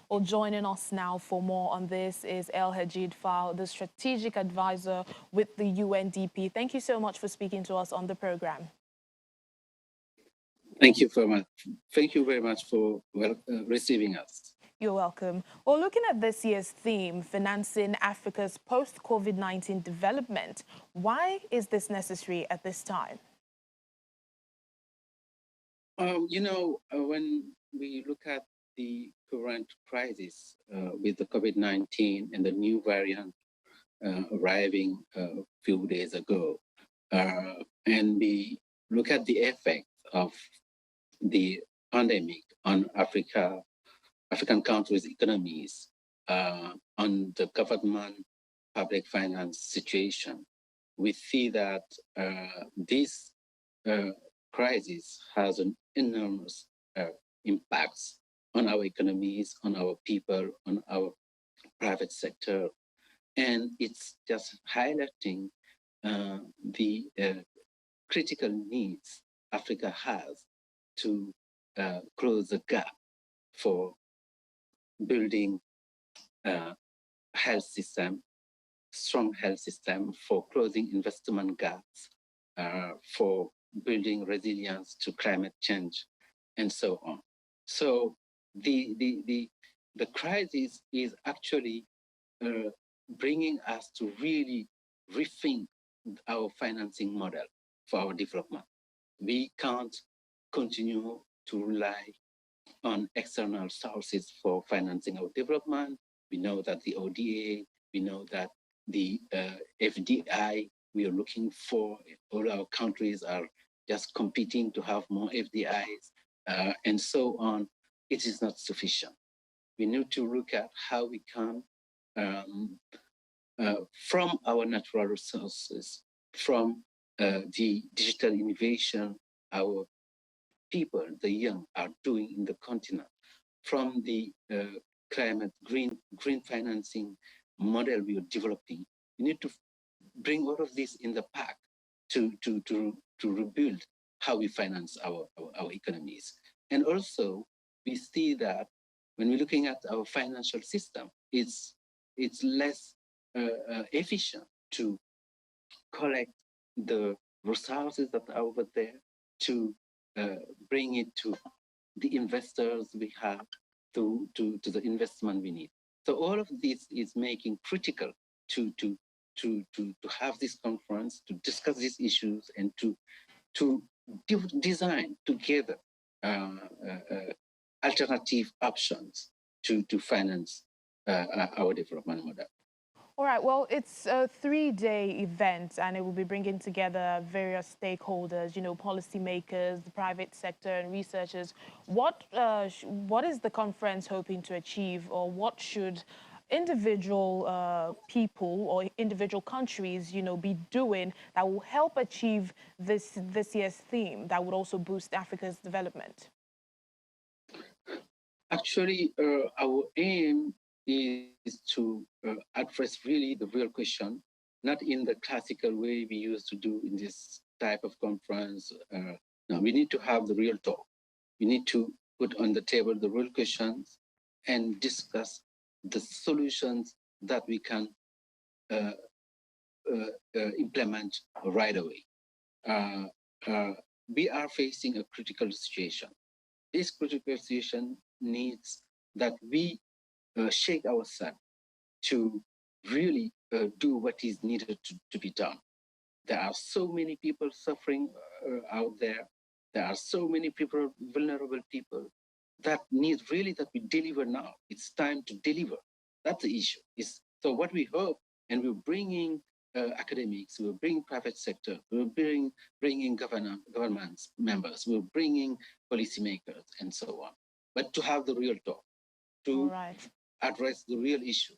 Well, joining us now for more on this is El Hajid Fal, the strategic advisor with the UNDP. Thank you so much for speaking to us on the program. Thank you very much. Thank you very much for receiving us. You're welcome. Well, looking at this year's theme, financing Africa's post-COVID-19 development, why is this necessary at this time? When we look at the current crisis with the COVID-19 and the new variant arriving a few days ago, and we look at the effect of the pandemic on African countries' economies, on the government public finance situation, we see that this crisis has an enormous impacts on our economies, on our people, on our private sector. And it's just highlighting the critical needs Africa has to close the gap for building a health system, strong health system, for closing investment gaps, for building resilience to climate change, and so on. So the crisis is actually bringing us to really rethink our financing model for our development. We can't continue to rely on external sources for financing our development. We know that the ODA, we know that the FDI we are looking for, all our countries are just competing to have more FDIs, and so on. It is not sufficient. We need to look at how we can, from our natural resources, from the digital innovation, our people, the young, are doing in the continent, from the climate green financing model we are developing. We need to bring all of this in the pack to rebuild how we finance our economies. And also, we see that when we're looking at our financial system, it's less efficient to collect the resources that are over there, to bring it to the investors we have, to the investment we need. So all of this is making critical to have this conference, to discuss these issues, and to design together alternative options to finance our development model. All right, well, it's a 3-day event and it will be bringing together various stakeholders, policymakers, the private sector and researchers. What is the conference hoping to achieve, or what should individual people or individual countries, be doing that will help achieve this year's theme that would also boost Africa's development? Actually, our aim is to address really the real question, not in the classical way we used to do in this type of conference. No, we need to have the real talk. We need to put on the table the real questions and discuss the solutions that we can implement right away. We are facing a critical situation. This critical situation needs that we shake ourselves to really do what is needed to be done. There are so many people suffering out there. There are so many people, vulnerable people, that need really that we deliver now. It's time to deliver. That's the issue. So what we hope, and we're bringing academics, we're bringing private sector, we're bringing government members, we're bringing policymakers, and so on. But to have the real talk, to address the real issue.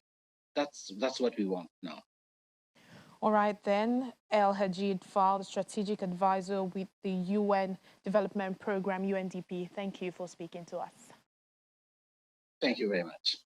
That's what we want now. All right, then, El Hajid Fal, the strategic advisor with the UN Development Program, UNDP. Thank you for speaking to us. Thank you very much.